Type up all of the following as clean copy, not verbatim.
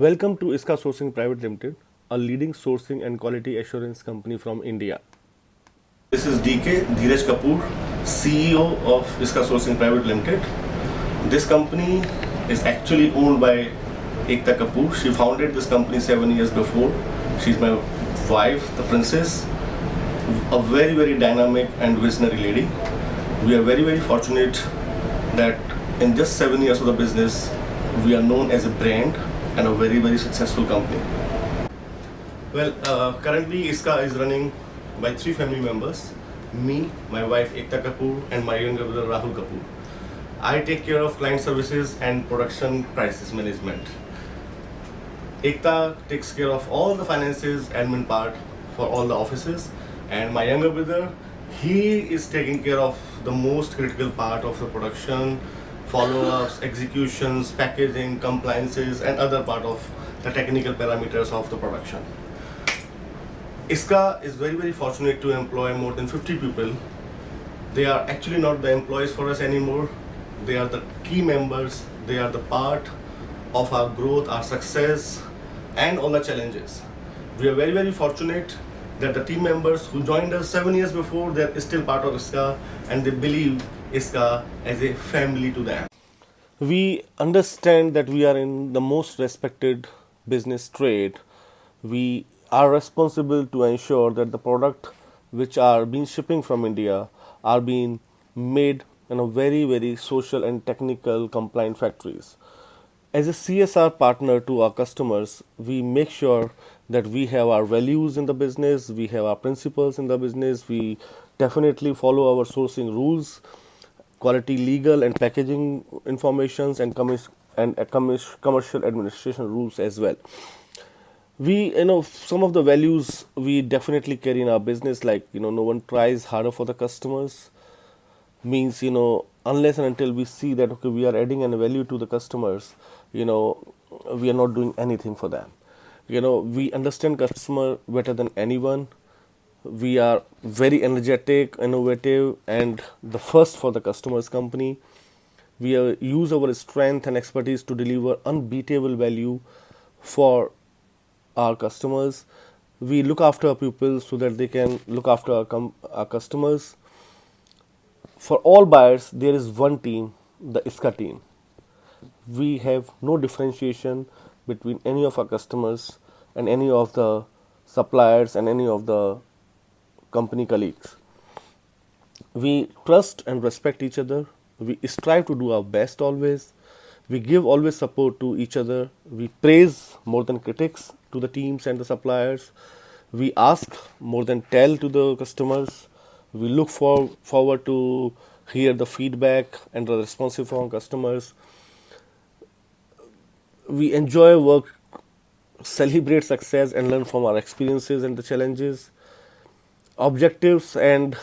Welcome to ISQAA Sourcing Private Limited, a leading sourcing and quality assurance company from India. This is DK Dheeraj Kapoor, CEO of ISQAA Sourcing Private Limited. This company is actually owned by ISQAA Kapoor. She founded this company 7 years before. She's my wife, the princess, a very, very dynamic and visionary lady. We are very, very fortunate that in just 7 years of the business, we are known as a brand and a very, very successful company. Well, currently ISQAA is running by 3 family members, me, my wife Ekta Kapoor and my younger brother Rahul Kapoor. I take care of client services and production crisis management. Ekta takes care of all the finances, admin part for all the offices, and my younger brother, he is taking care of the most critical part of the production, follow-ups, executions, packaging, compliances, and other part of the technical parameters of the production. ISQAA is very, very fortunate to employ more than 50 people. They are actually not the employees for us anymore. They are the key members. They are the part of our growth, our success, and all the challenges. We are very, very fortunate that the team members who joined us 7 years before, they're still part of ISQAA and they believe ISQAA as a family to them. We understand that we are in the most respected business trade. We are responsible to ensure that the product which are being shipping from India are being made in a very, very social and technical compliant factories. As a CSR partner to our customers, we make sure that we have our values in the business, we have our principles in the business, we definitely follow our sourcing rules, quality, legal, and packaging informations, and commercial administration rules as well. Some of the values we definitely carry in our business, like no one tries harder for the customers, means unless and until we see that okay, we are adding a value to the customers, we are not doing anything for them. We understand customer better than anyone. We are very energetic, innovative, and the first for the customers company. We use our strength and expertise to deliver unbeatable value for our customers. We look after our people so that they can look after our customers. For all buyers, there is one team, the ISQAA team. We have no differentiation between any of our customers and any of the suppliers and any of the company colleagues. We trust and respect each other. We strive to do our best always. We give always support to each other. We praise more than critics to the teams and the suppliers. We ask more than tell to the customers. We look forward to hear the feedback and the responses from customers. We enjoy work, celebrate success, and learn from our experiences and the challenges. Objectives and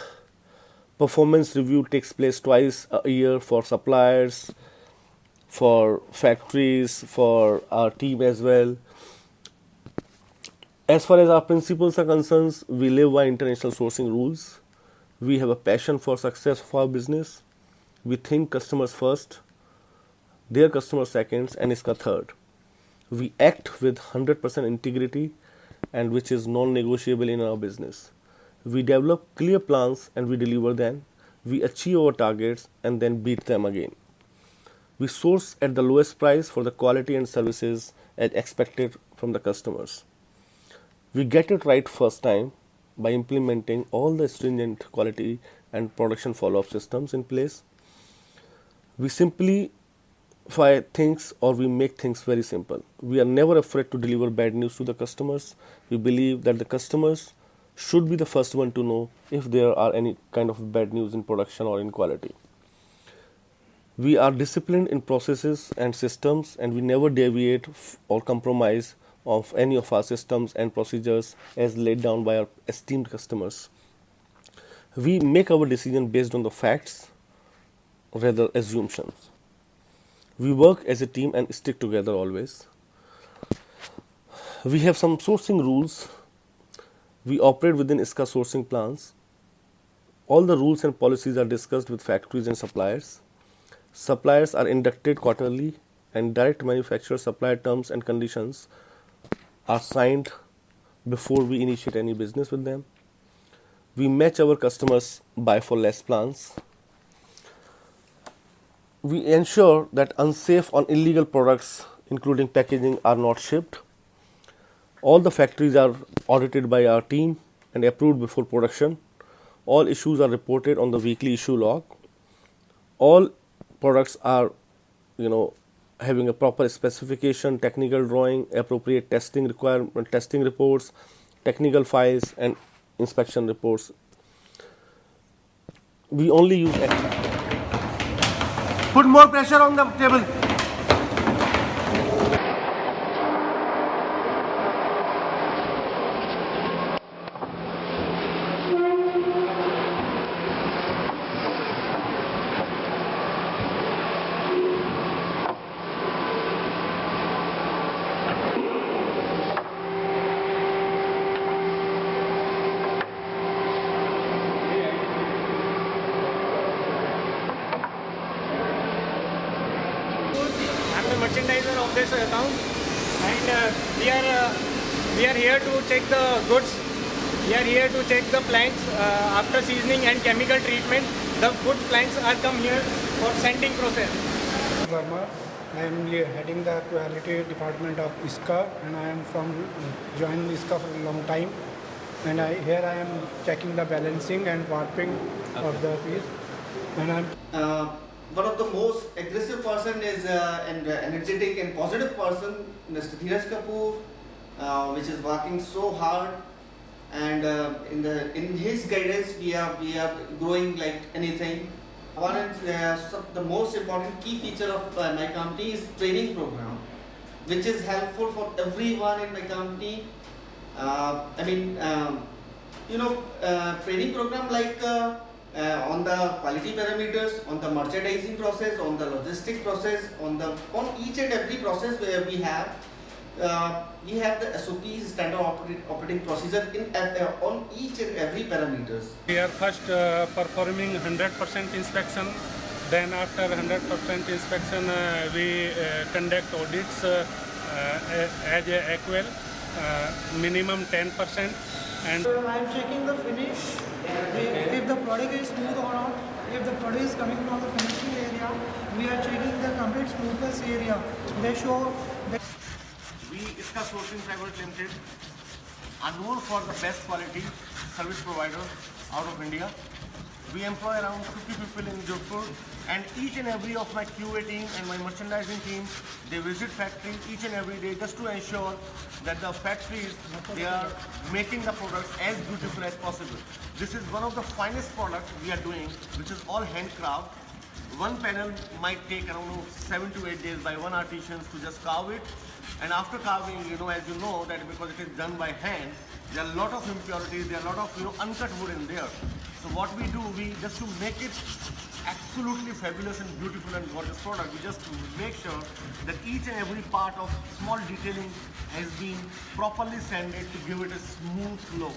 performance review takes place twice a year for suppliers, for factories, for our team as well. As far as our principles are concerned, we live by international sourcing rules. We have a passion for success of our business. We think customers first, their customers second, and ISQAA third. We act with 100% integrity, and which is non-negotiable in our business. We develop clear plans and we deliver them. We achieve our targets and then beat them again. We source at the lowest price for the quality and services as expected from the customers. We get it right first time by implementing all the stringent quality and production follow-up systems in place. We simplify things, or we make things very simple. We are never afraid to deliver bad news to the customers. We believe that the customers should be the first one to know if there are any kind of bad news in production or in quality. We are disciplined in processes and systems, and we never deviate or compromise of any of our systems and procedures as laid down by our esteemed customers. We make our decision based on the facts rather assumptions. We work as a team and stick together always. We have some sourcing rules. We operate within ISQAA sourcing plans. All the rules and policies are discussed with factories and suppliers. Suppliers are inducted quarterly and direct manufacturer supply terms and conditions are signed before we initiate any business with them. We match our customers buy for less plans. We ensure that unsafe or illegal products, including packaging, are not shipped. All the factories are audited by our team and approved before production. All issues are reported on the weekly issue log. All products are, having a proper specification, technical drawing, appropriate testing requirement, testing reports, technical files, and inspection reports. We only use. Put more pressure on the table. I'm the merchandiser of this account, and we are here to check the goods. We are here to check the planks after seasoning and chemical treatment. The good planks are come here for sanding process. Verma. I am heading the quality department of ISQAA, and I am from joined ISQAA for a long time. And here I am checking the balancing and warping of the piece. And I'm one of the most aggressive person is and energetic and positive person, Mr. Dheeraj Kapoor, which is working so hard, and in his guidance we are growing like anything. One is the most important key feature of my company is training program, which is helpful for everyone in my company. Training program like on the quality parameters, on the merchandising process, on the logistic process, on each and every process where we have the SOPs, standard operating procedure on each and every parameters. We are first performing 100% inspection. Then after 100% inspection, we conduct audits as equal, minimum 10%. And I am checking the finish, if the product is smooth or not. If the product is coming from the finishing area, we are checking the complete smoothness area. They show that We, ISQAA Sourcing Private Limited, are known for the best quality service provider out of India. We employ around 50 people in Jodhpur, and each and every of my QA team and my merchandising team, they visit factory each and every day just to ensure that the factories, they are making the products as beautiful as possible. This is one of the finest products we are doing, which is all handcraft. One panel might take around 7 to 8 days by one artisan to just carve it. And after carving, as you know, that because it is done by hand, there are a lot of impurities, there are a lot of uncut wood in there. So what we do, we just to make it absolutely fabulous and beautiful and gorgeous product, we just make sure that each and every part of small detailing has been properly sanded to give it a smooth look.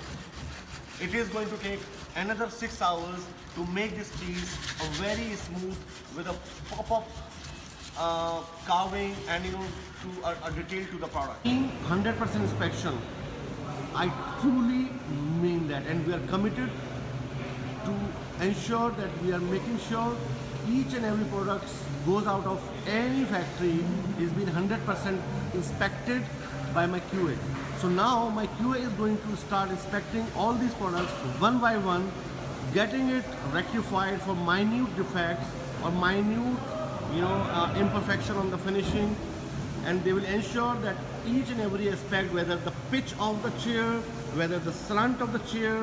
It is going to take another 6 hours to make this piece a very smooth with a pop-up carving and to a detail to the product. 100% inspection, I truly mean that, and we are committed to ensure that we are making sure each and every product goes out of any factory is being 100% inspected by my QA. So now my QA is going to start inspecting all these products one by one, getting it rectified for minute defects or minute imperfection on the finishing, and they will ensure that each and every aspect, whether the pitch of the chair, whether the slant of the chair,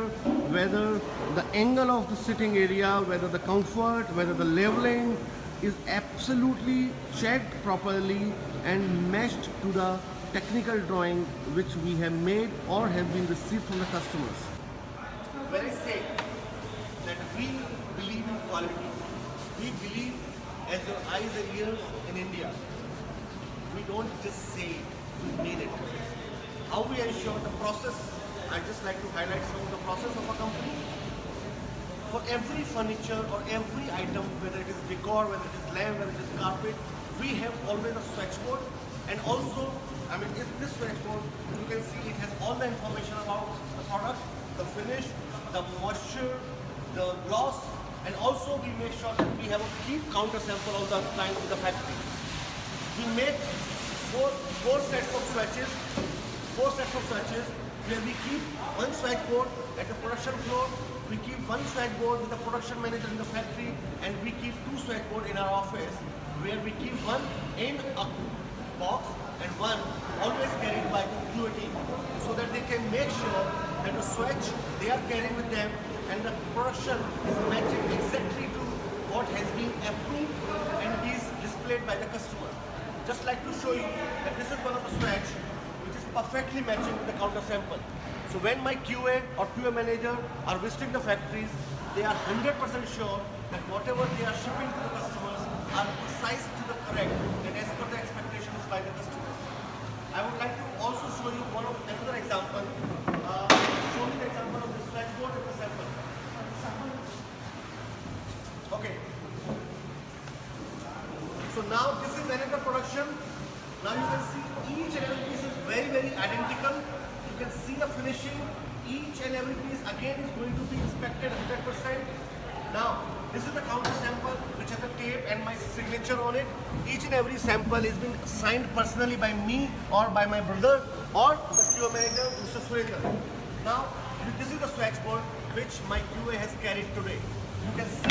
whether the angle of the sitting area, whether the comfort, whether the leveling is absolutely checked properly and matched to the technical drawing which we have made or have been received from the customers. When I say that we believe in quality, we believe as your eyes and ears in India. We don't just say it, we mean it. How we ensure the process, I just like to highlight some of the process of a company. For every furniture or every item, whether it is decor, whether it is lamp, whether it is carpet, we have always a swatchboard, and also, I mean, if this swatchboard, you can see it has all the information about the product, the finish, the moisture, the gloss, and also we make sure that we have a keep counter sample of the client with the factory. We make four sets of swatches, where we keep one swatchboard at the production floor, we keep one swatchboard with the production manager in the factory, and we keep two swatchboard in our office, where we keep one in a box and one always carried by the QA team, so that they can make sure that the swatch they are carrying with them and the production is matching exactly to what has been approved and is displayed by the customer. Just like to show you that this is one of the swatch which is perfectly matching with the counter sample. So when my QA or QA manager are visiting the factories, they are 100% sure that whatever they are shipping to the customers are precise to the correct and as per the expectations by the customers. I would like to also show you another example. Show me the example of this swatchboard with the sample. Okay. So now this is another production. Now you can see each and every piece is very, very identical. You can see the finishing. Each and every piece again is going to be inspected 100%. Now this is the counter sample which has a tape and my signature on it. Each and every sample is being signed personally by me or by my brother or the QA manager, Mr. Surendra. Now this is the swatchboard which my QA has carried today. You can see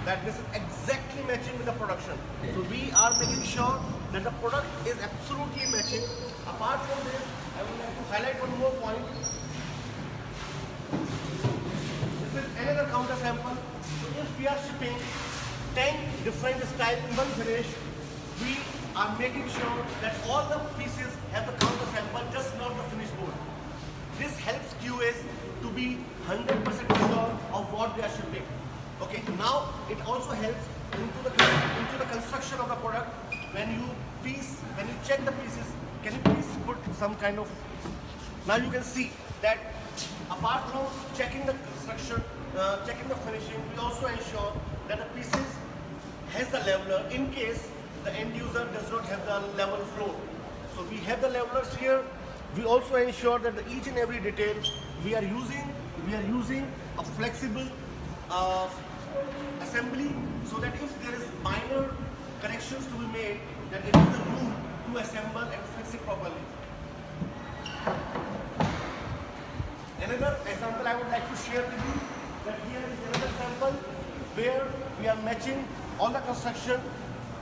that this is exactly matching with the production. So we are making sure that the product is absolutely matching. Apart from this, I would like to highlight one more point. This is another counter sample. So if we are shipping 10 different styles in one finish, we are making sure that all the pieces have the counter sample, just not the finished board. This helps QAs to be 100% sure of what they are shipping. Okay, now it also helps into the construction of the product. When you check the pieces, can you please put some kind of, now you can see that apart from checking the construction, checking the finishing, we also ensure that the pieces has the leveler in case the end user does not have the level floor. So we have the levelers here. We also ensure that each and every detail we are using a flexible assembly, so that if there is minor corrections to be made, that it is the room to assemble and fix it properly. Another example I would like to share with you, that here is another sample where we are matching all the construction.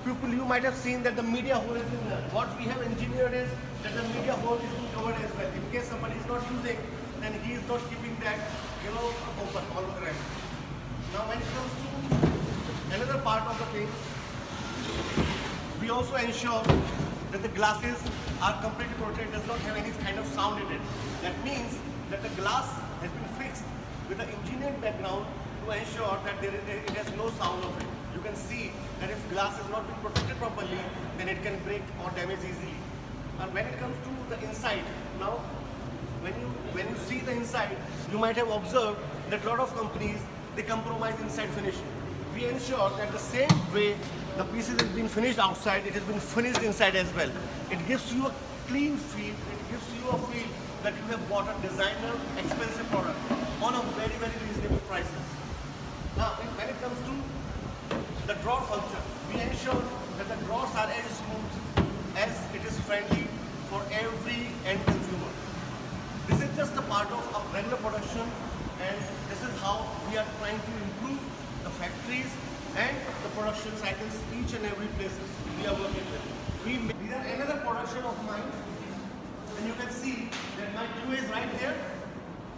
People, you might have seen that the media hole is in there. What we have engineered is that the media hole is being covered as well. In case somebody is not using, then he is not keeping that, open all the time. Now when it comes to another part of the thing, we also ensure that the glasses are completely protected, does not have any kind of sound in it. That means that the glass has been fixed with an engineered background to ensure that it has no sound of it. You can see that if glass is not being protected properly, then it can break or damage easily. And when it comes to the inside, now when you see the inside, you might have observed that a lot of companies, they compromise inside finishing. We ensure that the same way the pieces has been finished outside, it has been finished inside as well. It gives you a clean feel, it gives you a feel that you have bought a designer, expensive product on a very, very reasonable prices. Now, when it comes to the drawer function, we ensure that the drawers are as smooth as it is friendly for every end consumer. This is just a part of a regular production, and this is how we are trying to improve the factories and the production cycles each and every places we are working with. These are another production of mine, and you can see that my QA is right there.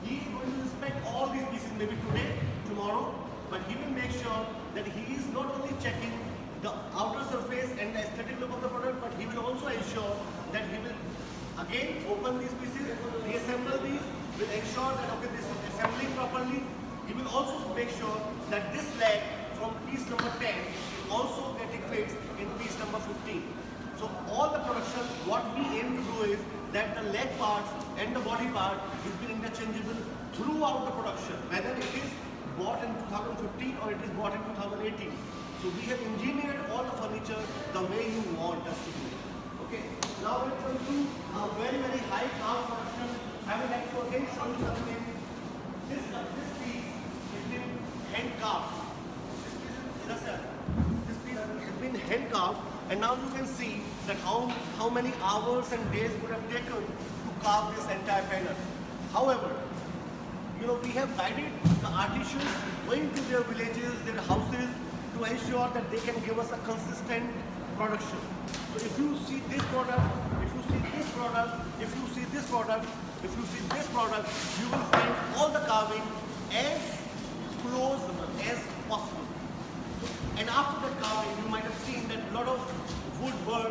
He is going to inspect all these pieces maybe today, tomorrow, but he will make sure that he is not only checking the outer surface and the aesthetic look of the product, but he will also ensure that he will again open these pieces, reassemble these, will ensure that okay, this is assembling properly. He will also make sure that this leg from piece number 10 is also getting fixed in piece number 15. So all the production, what we aim to do is that the leg parts and the body part is being interchangeable throughout the production, whether it is bought in 2015 or it is bought in 2018. So So we have engineered all the furniture the way you want us to do it. Okay. Now when it comes to a very, very high carve production, I would like to again show you something. This piece has been hand carved. This piece has been hand carved, and now you can see that how many hours and days would have taken to carve this entire panel. However, we have guided the artisans going to their villages, their houses, to ensure that they can give us a consistent production. So if you see this product, if you see this product, if you see this product, if you see this product, you will find all the carving as close as possible. And after the carving, you might have seen that a lot of wood were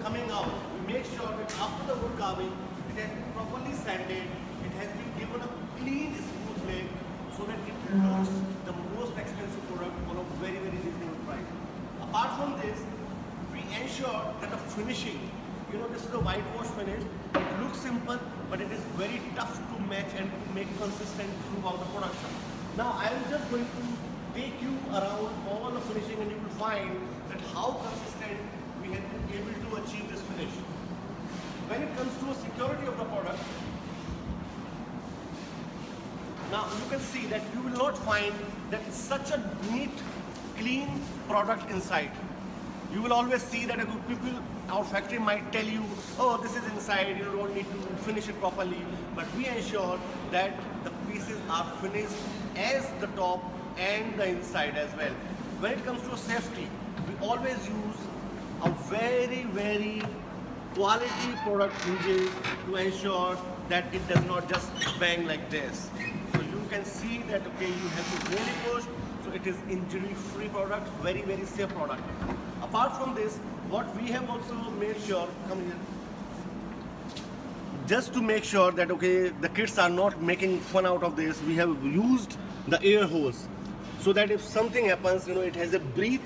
coming out. We make sure that after the wood carving, it has been properly sanded, it has been given a clean, smooth leg, so that it looks the most expensive product on a very, very reasonable price. Apart from this, we ensure that the finishing, this is a whitewash finish. It looks simple, but it is very tough to match and to make consistent throughout the production. Now, I am just going to take you around all the finishing, and you will find that how consistent we have been able to achieve this finish. When it comes to security of the product, now you can see that you will not find that such a neat, clean product inside. You will always see that people, our factory might tell you, oh, this is inside, you don't need to finish it properly. But we ensure that the pieces are finished as the top and the inside as well. When it comes to safety, we always use a very, very quality product hinges to ensure that it does not just bang like this. So you can see that, okay, you have to really push. So it is injury-free product, very, very safe product. Apart from this, what we have also made sure, come here, just to make sure that, okay, the kids are not making fun out of this, we have used the air hose, so that if something happens, it has a breathe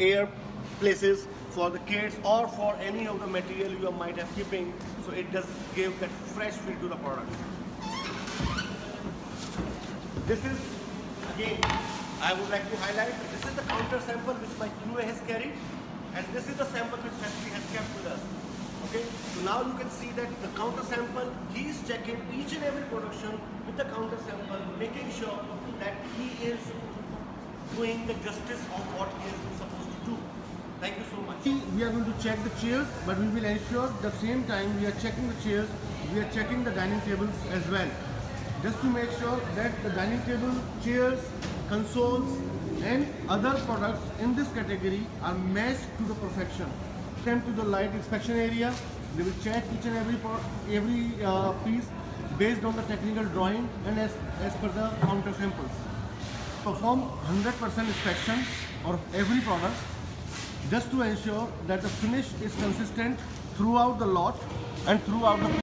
air places for the kids or for any of the material you might have keeping, so it does give that fresh feel to the product. This is, again, I would like to highlight, this is the counter sample which my QA has carried, and this is the sample which factory has kept with us. Okay, so now you can see that the counter sample, he is checking each and every production with the counter sample, making sure that he is doing the justice of what he is supposed to do. Thank you so much. We are going to check the chairs, but we will ensure at the same time we are checking the chairs, we are checking the dining tables as well. Just to make sure that the dining table, chairs, consoles and other products in this category are matched to the perfection. Them to the light inspection area, they will check each and every piece based on the technical drawing and as per the counter samples. Perform 100% inspection of every product just to ensure that the finish is consistent throughout the lot and throughout the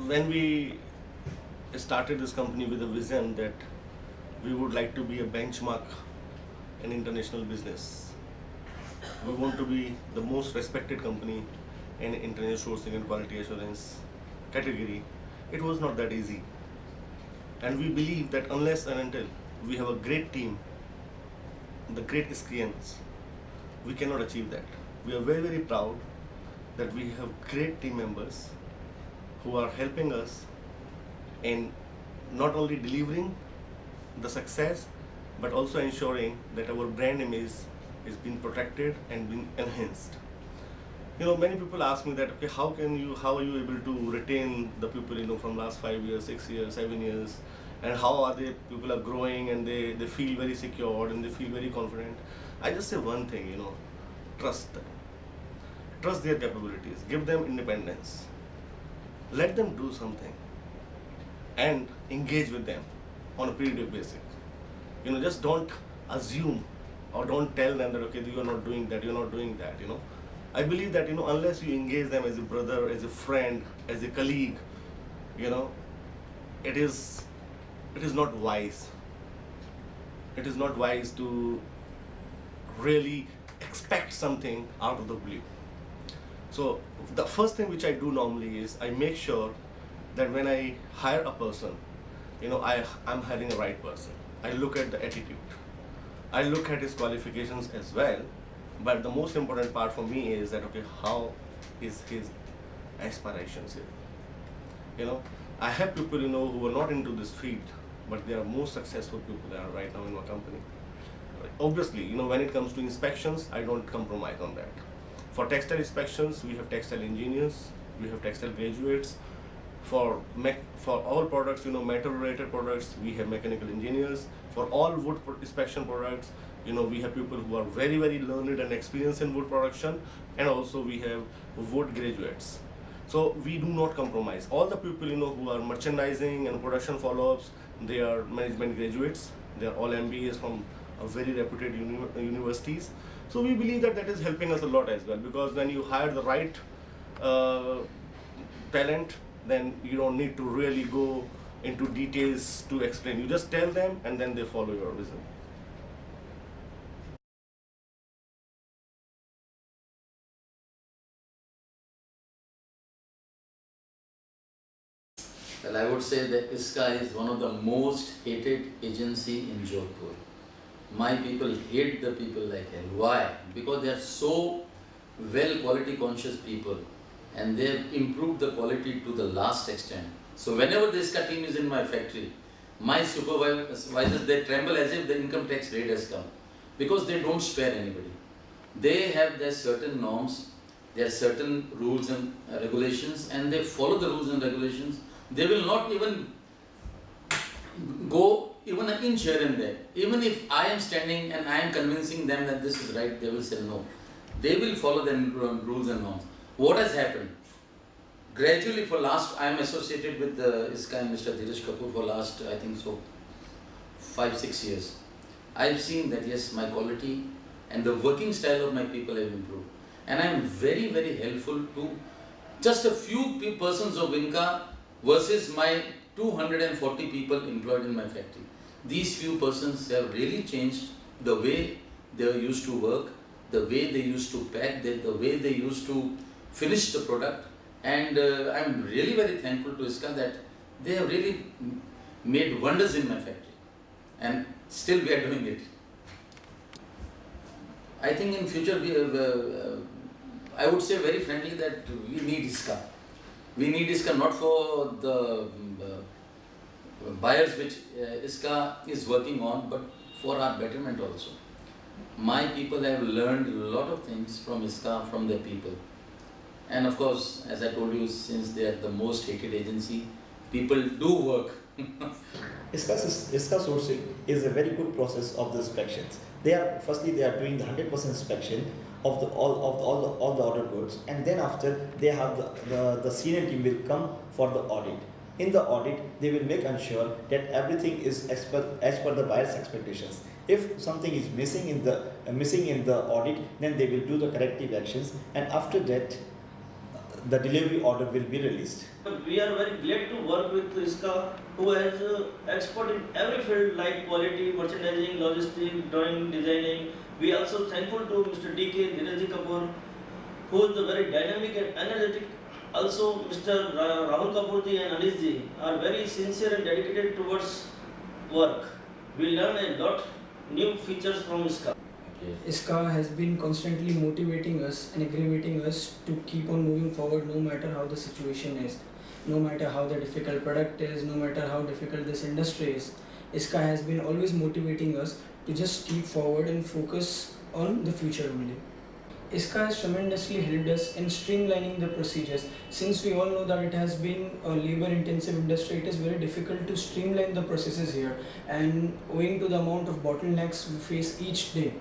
when we started this company with a vision that we would like to be a benchmark in international business. We want to be the most respected company in international sourcing and quality assurance category. It was not that easy. And we believe that unless and until we have a great team, the great experience, we cannot achieve that. We are very, very proud that we have great team members who are helping us in not only delivering the success, but also ensuring that our brand image is being protected and being enhanced. Many people ask me that, okay, how are you able to retain the people, from last 5 years, 6 years, 7 years, and how are people are growing and they feel very secure and they feel very confident. I just say one thing, trust them. Trust their capabilities, give them independence. Let them do something and engage with them on a periodic basis. Just don't assume or don't tell them that, okay, you're not doing that, you're not doing that, I believe that, unless you engage them as a brother, as a friend, as a colleague, it is not wise. it is not wise to really expect something out of the blue. So the first thing which I do normally is I make sure that when I hire a person, I'm hiring the right person. I look at the attitude. I look at his qualifications as well. But the most important part for me is that, okay, how is his aspirations here? I have people, who are not into this field, but they are most successful people that are right now in my company. Obviously, when it comes to inspections, I don't compromise on that. For textile inspections, we have textile engineers, we have textile graduates. For all products, metal-related products, we have mechanical engineers. For all wood inspection products, we have people who are very, very learned and experienced in wood production, and also we have wood graduates. So we do not compromise. All the people, who are merchandising and production follow-ups, they are management graduates. They are all MBAs from very reputed universities. So we believe that is helping us a lot as well, because when you hire the right talent, then you don't need to really go into details to explain. You just tell them and then they follow your vision. Well, I would say that ISQAA is one of the most hated agency in Jodhpur. My people hate the people like hell. Why? Because they are so well quality conscious people, and they have improved the quality to the last extent. So whenever the ISQAA team is in my factory, my supervisors, they tremble as if the income tax raid has come, because they don't spare anybody. They have their certain norms, there are certain rules and regulations, and they follow the rules and regulations. They will not even go even an inch here and there. Even if I am standing and I am convincing them that this is right, they will say no. They will follow the rules and norms. What has happened? Gradually I am associated with ISQAA and Mr. Dheeraj Kapoor for last, I think so, 5-6 years. I have seen that yes, my quality and the working style of my people have improved. And I am very, very helpful to just a few persons of INCA versus my 240 people employed in my factory. These few persons have really changed the way they used to work, the way they used to pack, the way they used to finish the product. And I'm really very thankful to ISQAA that they have really made wonders in my factory. And still we are doing it. I think in future, I would say very frankly that we need ISQAA. We need ISQAA not for the buyers which ISQAA is working on, but for our betterment also. My people have learned a lot of things from ISQAA, from their people. And of course, as I told you, since they are the most hated agency, people do work. ISQAA Sourcing is a very good process of the inspections. Firstly they are doing the 100% inspection of all the order goods, and then after they have the senior team will come for the audit. In the audit, they will make ensure that everything is as per the buyer's expectations. If something is missing in the audit, then they will do the corrective actions, and after that, the delivery order will be released. We are very glad to work with ISQAA, who has expert in every field like quality, merchandising, logistics, drawing, designing. We are also thankful to Mr. DK Dheeraj Kapoor, who is the very dynamic and energetic. Also, Mr. Rahul Kapoorji and Anishji are very sincere and dedicated towards work. We learn a lot new features from ISQAA. ISQAA has been constantly motivating us and aggravating us to keep on moving forward no matter how the situation is, no matter how the difficult product is, no matter how difficult this industry is. ISQAA has been always motivating us to just keep forward and focus on the future only. ISQAA has tremendously helped us in streamlining the procedures. Since we all know that it has been a labor-intensive industry, it is very difficult to streamline the processes here, and owing to the amount of bottlenecks we face each day,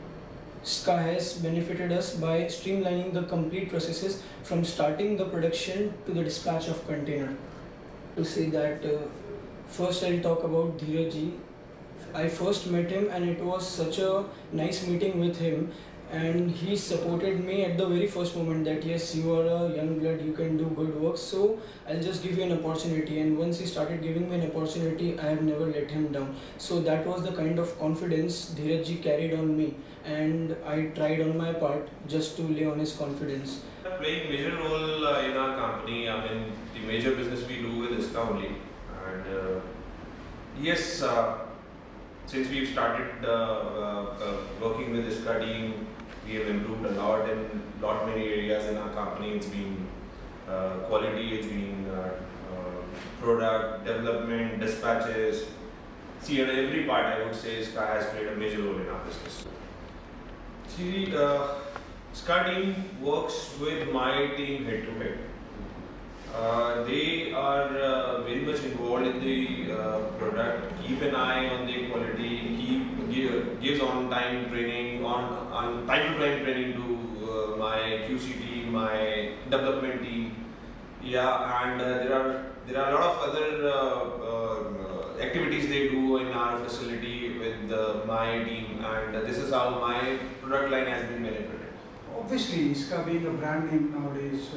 ISQAA has benefited us by streamlining the complete processes from starting the production to the dispatch of container. To say that, first I'll talk about Dheeraj ji. I first met him and it was such a nice meeting with him, and he supported me at the very first moment that yes, you are a young blood, you can do good work, so I'll just give you an opportunity. And once he started giving me an opportunity, I have never let him down. So that was the kind of confidence Dheeraj ji carried on me, and I tried on my part just to lay on his confidence. Playing major role in our company. I mean, the major business we do with ISQAA only, and yes, since we've started working with ISQAA team, we have improved a lot in lot many areas in our company. It's been quality, it's been product development, dispatches. See, in every part, I would say ISQAA has played a major role in our business. See, ISQAA team works with my team head to head. They are very much involved in the product, keep an eye on the quality, gives on time training, on time to time training to my QC team, my development team. Yeah, and there are a lot of other activities they do in our facility with my team, and this is how my product line has been benefited. Obviously, ISQAA being a brand name nowadays,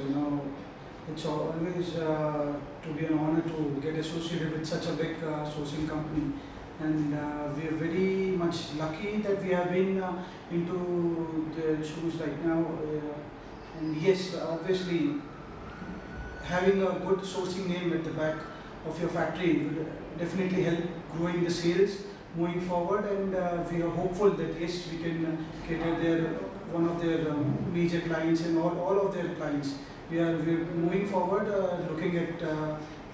it's always to be an honor to get associated with such a big sourcing company, and we are very much lucky that we have been into the shoes right now. And yes, obviously, having a good sourcing name at the back of your factory will definitely help growing the sales moving forward, and we are hopeful that yes, we can cater one of their major clients and all of their clients. We're moving forward, looking at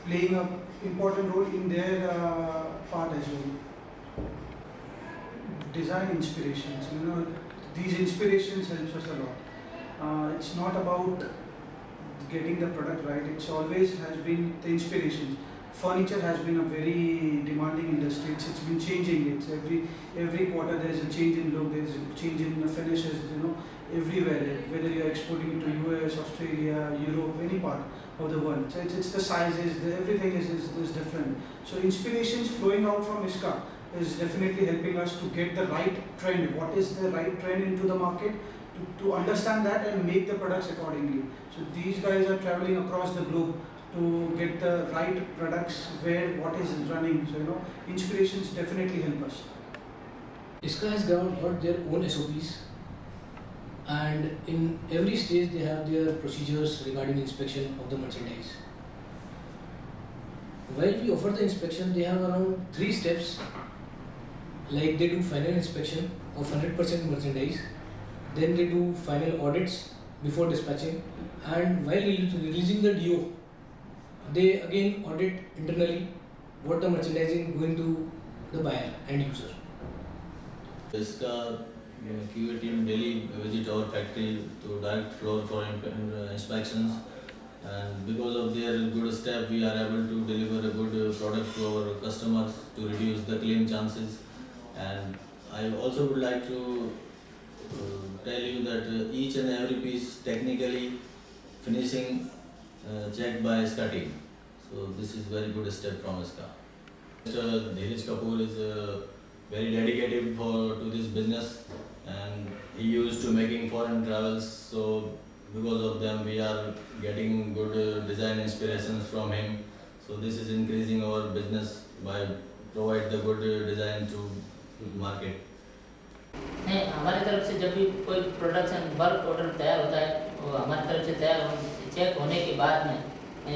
playing an important role in their part as well. Design inspirations, these inspirations helps us a lot. It's not about getting the product right, it's always has been the inspirations. Furniture has been a very demanding industry. It's been changing. It's every quarter there's a change in look, there's a change in the finishes, everywhere. Whether you're exporting it to US, Australia, Europe, any part of the world. So it's the sizes, everything is different. So inspirations flowing out from ISQAA is definitely helping us to get the right trend. What is the right trend into the market? To understand that and make the products accordingly. So these guys are traveling across the globe to get the right products where what is running. So inspirations definitely help us. ISQAA has got their own SOPs, and in every stage they have their procedures regarding inspection of the merchandise. While we offer the inspection, they have around 3 steps. Like they do final inspection of 100% merchandise, then they do final audits before dispatching, and while releasing the DO, they again audit internally what the merchandising going to the buyer and user. ISQAA QA team daily visit our factory to direct floor for inspections, and because of their good staff, we are able to deliver a good product to our customers to reduce the claim chances. And I also would like to tell you that each and every piece technically finishing checked by ISQAA team. So this is very good step from ISQAA. Mr. Dheeraj Kapoor is very dedicated to this business, and he used to making foreign travels. So because of them, we are getting good design inspirations from him. So this is increasing our business by provide the good design to market. हमारी तरफ से जब भी कोई production bulk order तैयार होता है, वो हमारी तरफ से तैयार चेक होने के बाद में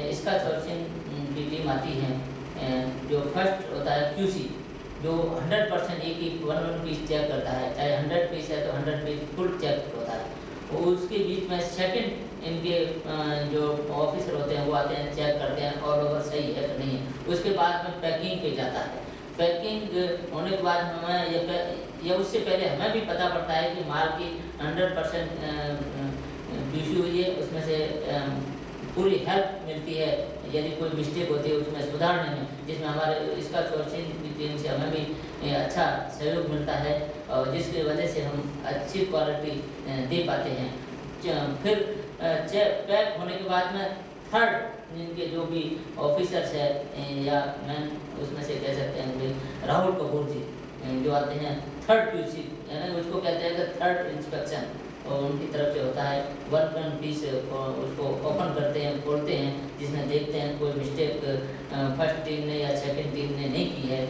इसका सोर्सिंग की टीम आती है, जो फर्स्ट होता है QC, जो 100% एक ही वन पीस चेक करता है, चाहे 100 पीस है तो 100 पीस फुल चेक होता है। और उसके बीच में सेकंड इनके जो ऑफिसर होते हैं वो आते हैं, चेक करते हैं ऑल ओवर सही है कि नहीं है। उसके बाद में पैकिंग पे जाता है। पैकिंग होने के बाद हमें या उससे पहले हमें भी पता पड़ता है कि माल की 100% ड्यूटी हुई है, उसमें से पूरी हेल्प मिलती है। यदि कोई मिस्टेक होती है उसमें सुधारने में, जिसमें हमारे इसका सोर्सिंग की टीम से हमें भी अच्छा सहयोग मिलता है, और जिसकी वजह से हम अच्छी क्वालिटी दे पाते हैं। फिर पैक होने के बाद में थर्ड इनके जो भी ऑफिसर्स है या मैन उसमें से कह सकते हैं राहुल कपूर जी जो आते हैं थर्ड QC यानी उसको कहते हैं कि थर्ड इंस्पेक्शन और उनकी तरफ से होता है। वन पीस उसको ओपन करते हैं, खोलते हैं, जिसमें देखते हैं कोई मिस्टेक फर्स्ट टीम ने या सेकंड टीम ने नहीं की है।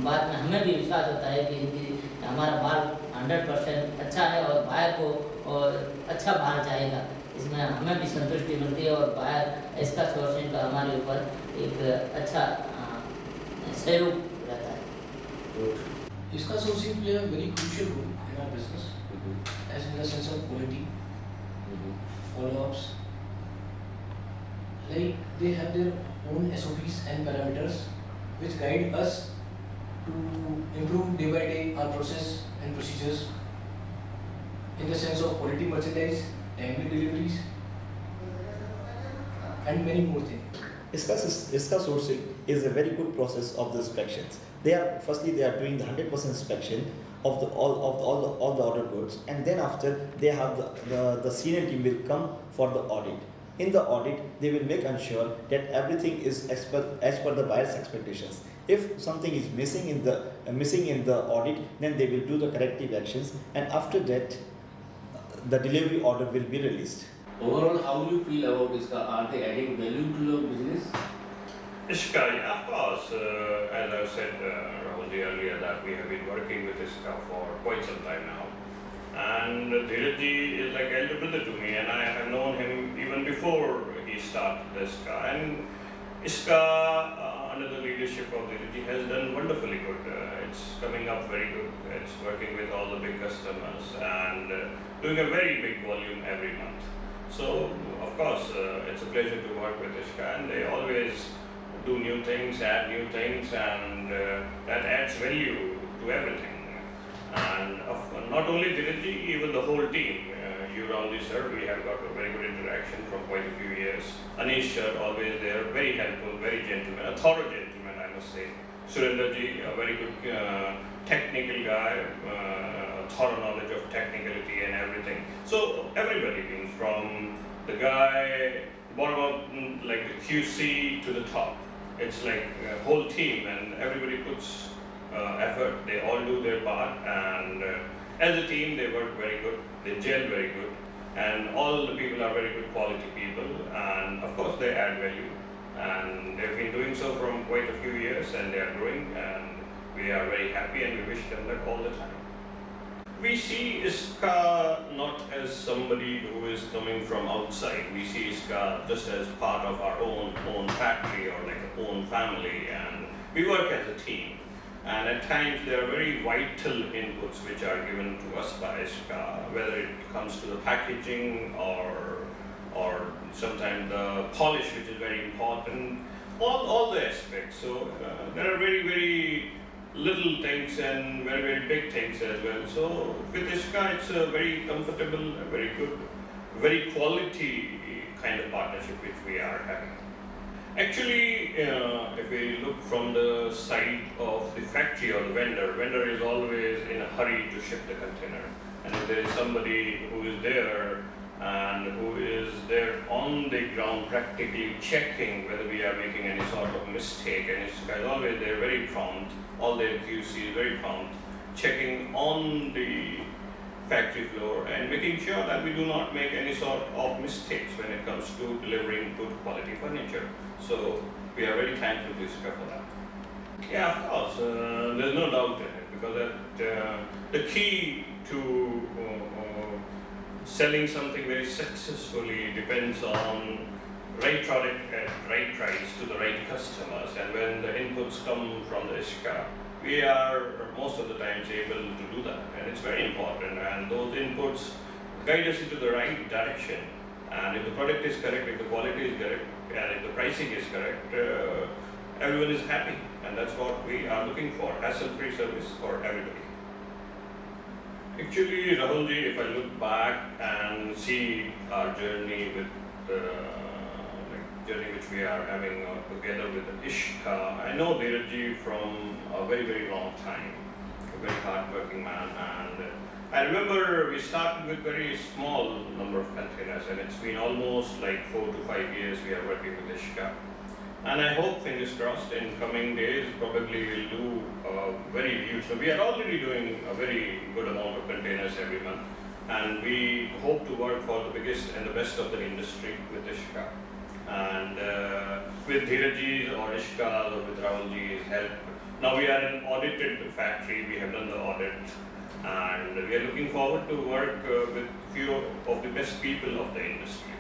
बाद में हमें भी विश्वास होता है कि इनकी हमारा माल 100% अच्छा है और बाहर को और अच्छा बाहर जाएगा, इसमें हमें भी संतुष्टि मिलती है और बाहर इसका सोर्सिंग का हमारे ऊपर एक अच्छा सहयोग रहता है। ISQAA sourcing play a very crucial role in our business, as in the sense of quality, follow-ups. Like they have their own SOPs and parameters which guide us to improve day by day our process and procedures in the sense of quality merchandise, timely deliveries, and many more things. ISQAA sourcing is a very good process of the inspections. They are doing the 100% inspection of all the order goods, and then after they have the senior team will come for the audit. In the audit, they will make ensure that everything is as per the buyer's expectations. If something is missing in the audit, then they will do the corrective actions, and after that, the delivery order will be released. Overall, how do you feel about ISQAA? Are they adding value to your business? ISQAA, yeah, of course. As I said, Rahulji, earlier, that we have been working with ISQAA for quite some time now. And Dheerajji is like elder brother to me, and I have known him even before he started ISQAA. And ISQAA, under the leadership of Dheerajji, has done wonderfully good. It's coming up very good. It's working with all the big customers and doing a very big volume every month. So, of course, it's a pleasure to work with ISQAA, and they always do new things, add new things, and that adds value to everything. And not only Dheerajji, even the whole team. You Rahulji sir, we have got a very good interaction from quite a few years. Anish sir, always there, very helpful, very gentleman, a thorough gentleman, I must say. Surendraji, a very good technical guy, thorough knowledge of technicality and everything. So everybody means from the guy bottom up, like the QC to the top. It's like a whole team, and everybody puts effort. They all do their part, and as a team, they work very good. They gel very good, and all the people are very good quality people. And of course, they add value, and they've been doing so from quite a few years, and they are growing, and we are very happy, and we wish them luck all the time. We see ISQAA not as somebody who is coming from outside. We see ISQAA just as part of our own factory or like a own family, and we work as a team. And at times there are very vital inputs which are given to us by ISQAA, whether it comes to the packaging or sometimes the polish, which is very important. All the aspects. So there are very, very little things and very, very big things as well. So with ISQAA, it's a very comfortable, very good, very quality kind of partnership which we are having. Actually, if we look from the side of the factory or the vendor is always in a hurry to ship the container. And if there is somebody who is there and who is there on the ground practically checking whether we are making any sort of mistake, and ISQAA is always there very prompt, all their QC is very prompt, checking on the factory floor and making sure that we do not make any sort of mistakes when it comes to delivering good quality furniture. So we are very thankful to ISQAA for that. Yeah, of course, there's no doubt in it, because the key to selling something very successfully depends on right product at right price to the right customers. And when the inputs come from the ISQAA, we are most of the times able to do that, and it's very important. And those inputs guide us into the right direction. And if the product is correct, if the quality is correct, and if the pricing is correct, everyone is happy, and that's what we are looking for: hassle-free service for everybody. Actually, Rahulji, if I look back and see our journey with the journey which we are having together with the ISQAA, I know Dheerajji from a very, very long time, a very hard-working man, and I remember we started with very small number of containers, and it's been almost like 4 to 5 years we are working with ISQAA. And I hope, fingers crossed, in coming days probably we'll do very huge. So we are already doing a very good amount of containers every month, and we hope to work for the biggest and the best of the industry with ISQAA. And with Dheerajji's or ISQAA's or with Rahulji's help, now we are an audited factory. We have done the audit, and we are looking forward to work with few of the best people of the industry.